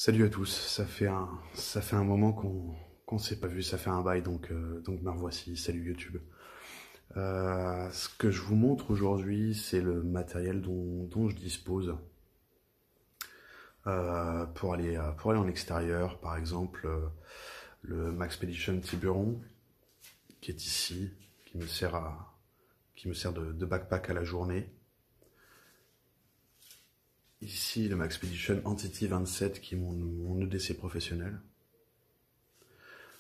Salut à tous, ça fait un moment qu'on s'est pas vu, ça fait un bail, donc me revoici, salut YouTube. Ce que je vous montre aujourd'hui, c'est le matériel dont je dispose pour aller en extérieur, par exemple le Maxpedition Tiburon, qui est ici, qui me sert de backpack à la journée. Ici, le Maxpedition Entity 27, qui est mon EDC professionnel.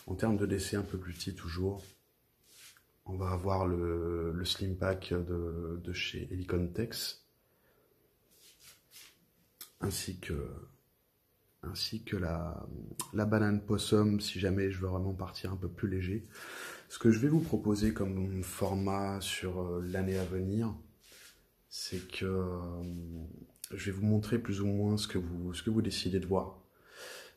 En termes de d'EDC un peu plus petit toujours, on va avoir le Slim Pack de chez Helicon Tex, ainsi que la banane possum si jamais je veux vraiment partir un peu plus léger. Ce que je vais vous proposer comme format sur l'année à venir, c'est que je vais vous montrer plus ou moins ce que vous décidez de voir.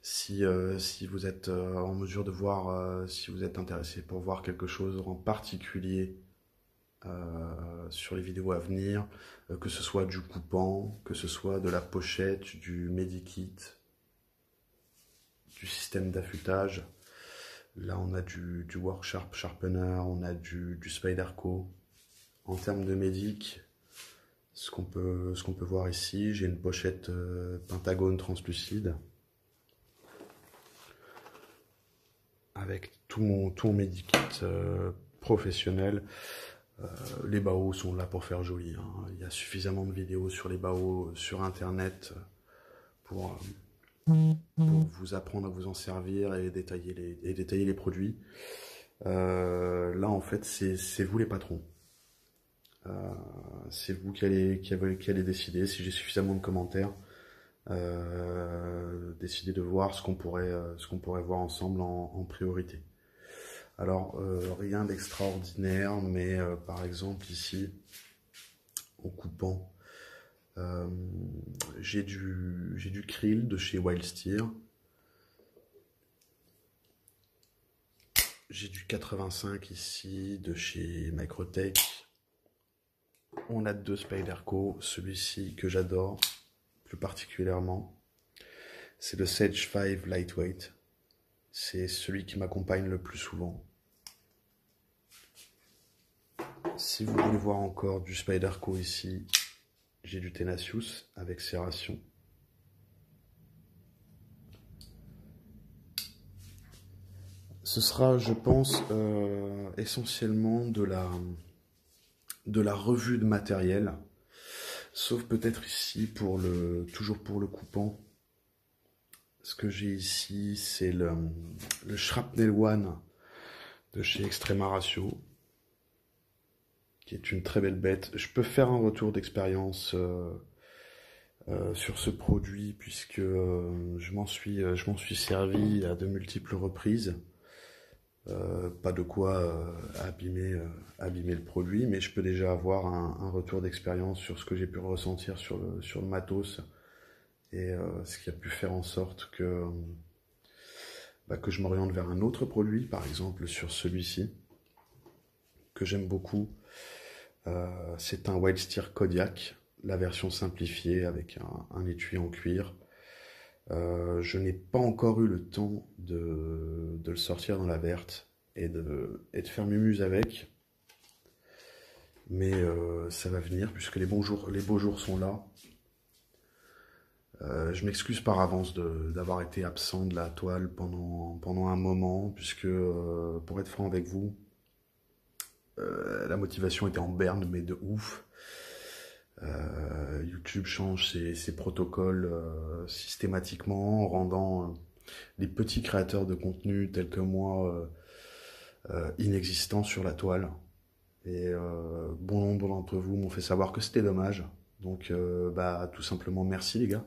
Si vous êtes en mesure de voir, si vous êtes intéressé pour voir quelque chose en particulier sur les vidéos à venir, que ce soit du coupant, que ce soit de la pochette, du medikit, du système d'affûtage. Là on a du Work Sharpener, on a du Spyderco. En termes de médic, ce qu'on peut voir ici, j'ai une pochette Pentagone translucide avec tout mon medikit professionnel. Les baos sont là pour faire joli, hein. Il y a suffisamment de vidéos sur les baos sur internet pour vous apprendre à vous en servir et détailler les produits. Là en fait c'est vous les patrons. C'est vous qui allez décider. Si j'ai suffisamment de commentaires, décider de voir ce qu'on pourrait voir ensemble en priorité. Alors rien d'extraordinaire, mais par exemple ici, en coupant, j'ai du krill de chez Wild Steer, j'ai du 85 ici de chez Microtech. On a deux Spyderco, celui-ci que j'adore plus particulièrement, c'est le Sage 5 Lightweight. C'est celui qui m'accompagne le plus souvent. Si vous voulez voir encore du Spyderco ici, j'ai du Tenacious avec serration. Ce sera, je pense, essentiellement de la revue de matériel, sauf peut-être ici toujours pour le coupant. Ce que j'ai ici, c'est le Shrapnel One de chez Extrema Ratio, qui est une très belle bête. Je peux faire un retour d'expérience sur ce produit, puisque je m'en suis servi à de multiples reprises. Pas de quoi abîmer le produit, mais je peux déjà avoir un retour d'expérience sur ce que j'ai pu ressentir sur le matos, et ce qui a pu faire en sorte que je m'oriente vers un autre produit, par exemple sur celui-ci, que j'aime beaucoup. C'est un Wild Steer Kodiak, la version simplifiée avec un étui en cuir. Je n'ai pas encore eu le temps de le sortir dans la verte et de faire mumuse avec, mais ça va venir puisque les beaux jours sont là. Je m'excuse par avance d'avoir été absent de la toile pendant un moment, puisque pour être franc avec vous, la motivation était en berne, mais de ouf. YouTube change ses protocoles systématiquement, rendant les petits créateurs de contenu tels que moi inexistants sur la toile. Et bon nombre d'entre vous m'ont fait savoir que c'était dommage. Donc tout simplement merci les gars.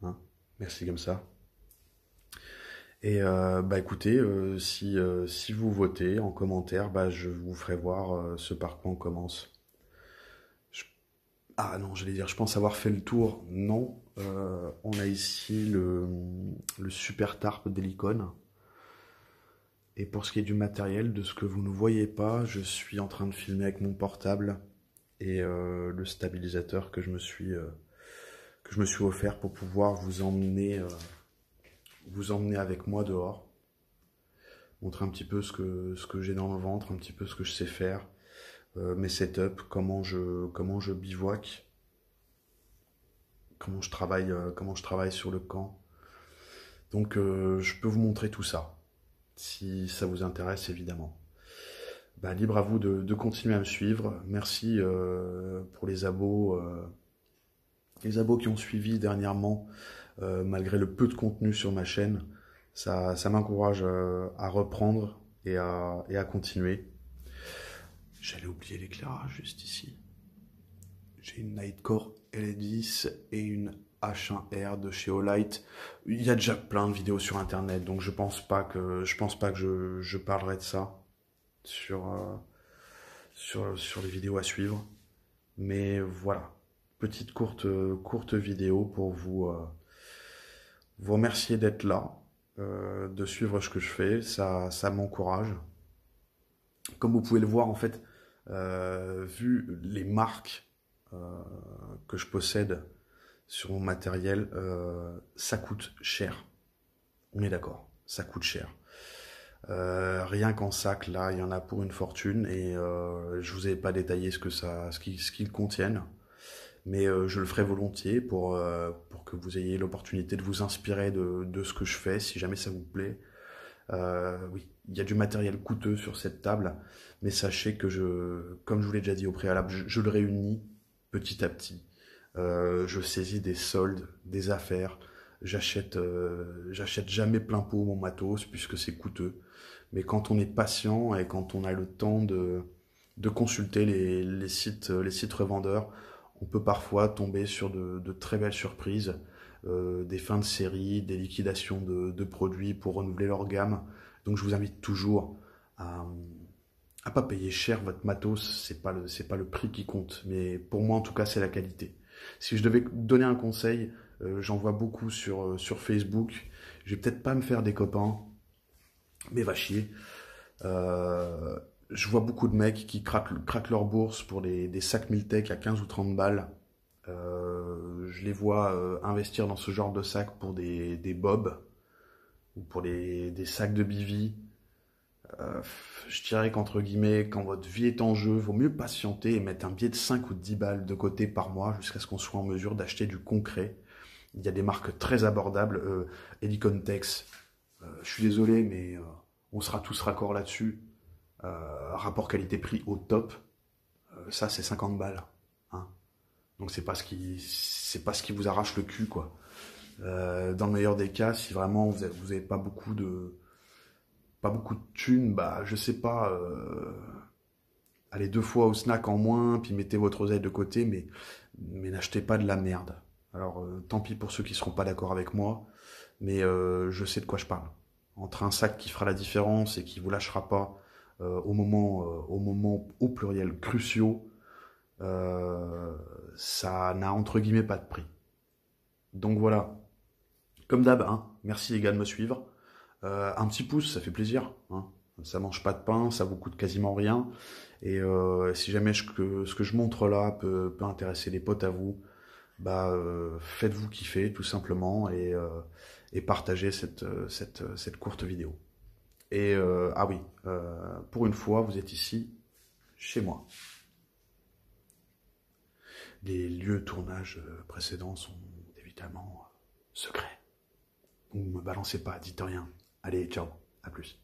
Hein, merci comme ça. Et écoutez, si vous votez en commentaire, je vous ferai voir ce par quoi on commence. Ah non, j'allais dire, je pense avoir fait le tour. Non, on a ici le super tarp d'Helicon. Et pour ce qui est du matériel, de ce que vous ne voyez pas, je suis en train de filmer avec mon portable et le stabilisateur que je me suis offert pour pouvoir vous emmener vous emmener avec moi dehors, montrer un petit peu ce que j'ai dans le ventre, un petit peu ce que je sais faire, mes setups, comment je bivouac, comment je travaille sur le camp. Donc je peux vous montrer tout ça, si ça vous intéresse évidemment. Bah, libre à vous de continuer à me suivre. Merci pour les abos qui ont suivi dernièrement, malgré le peu de contenu sur ma chaîne. Ça m'encourage à reprendre et à continuer. J'allais oublier l'éclairage juste ici. J'ai une Nightcore L10 et une H1R de chez Olight. Il y a déjà plein de vidéos sur internet, donc je pense pas que je parlerai de ça sur les vidéos à suivre. Mais voilà, petite courte vidéo pour vous remercier d'être là, de suivre ce que je fais, ça m'encourage. Comme vous pouvez le voir en fait, vu les marques que je possède sur mon matériel, ça coûte cher. On est d'accord, ça coûte cher. Rien qu'en sac, là, il y en a pour une fortune et je vous ai pas détaillé ce qu'ils contiennent, mais je le ferai volontiers pour que vous ayez l'opportunité de vous inspirer de ce que je fais, si jamais ça vous plaît. Oui, il y a du matériel coûteux sur cette table, mais sachez que comme je vous l'ai déjà dit au préalable, je le réunis petit à petit. Je saisis des soldes, des affaires. J'achète jamais plein pot mon matos puisque c'est coûteux. Mais quand on est patient et quand on a le temps de consulter les sites revendeurs, on peut parfois tomber sur de très belles surprises, des fins de série, des liquidations de produits pour renouveler leur gamme. Donc je vous invite toujours à pas payer cher votre matos, c'est pas le prix qui compte, mais pour moi en tout cas c'est la qualité. Si je devais donner un conseil, j'en vois beaucoup sur Facebook, je vais peut-être pas me faire des copains, mais va chier. Je vois beaucoup de mecs qui craquent leur bourse pour des sacs Miltech à 15 ou 30 balles. Je les vois investir dans ce genre de sacs pour des bobs ou pour des sacs de bivy. Je dirais qu'entre guillemets, quand votre vie est en jeu, vaut mieux patienter et mettre un billet de 5 ou de 10 balles de côté par mois jusqu'à ce qu'on soit en mesure d'acheter du concret. Il y a des marques très abordables, Helicontex, je suis désolé, mais on sera tous raccord là-dessus. Rapport qualité-prix au top, ça c'est 50 balles. Hein. Donc c'est pas ce qui vous arrache le cul, quoi. Dans le meilleur des cas, si vraiment vous avez pas beaucoup de thunes, bah je sais pas, allez 2 fois au snack en moins, puis mettez votre oseille de côté, mais n'achetez pas de la merde. Alors tant pis pour ceux qui seront pas d'accord avec moi, mais je sais de quoi je parle. Entre un sac qui fera la différence et qui vous lâchera pas au moment au pluriel cruciaux, ça n'a entre guillemets pas de prix. Donc voilà, comme d'hab, hein, merci les gars de me suivre. Un petit pouce, ça fait plaisir. Hein. Ça mange pas de pain, ça vous coûte quasiment rien. Et si jamais ce que je montre là peut intéresser les potes à vous, bah faites-vous kiffer tout simplement et partagez cette courte vidéo. Et ah oui, pour une fois, vous êtes ici, chez moi. Les lieux de tournage précédents sont évidemment secrets. Vous ne me balancez pas, dites rien. Allez, ciao, à plus.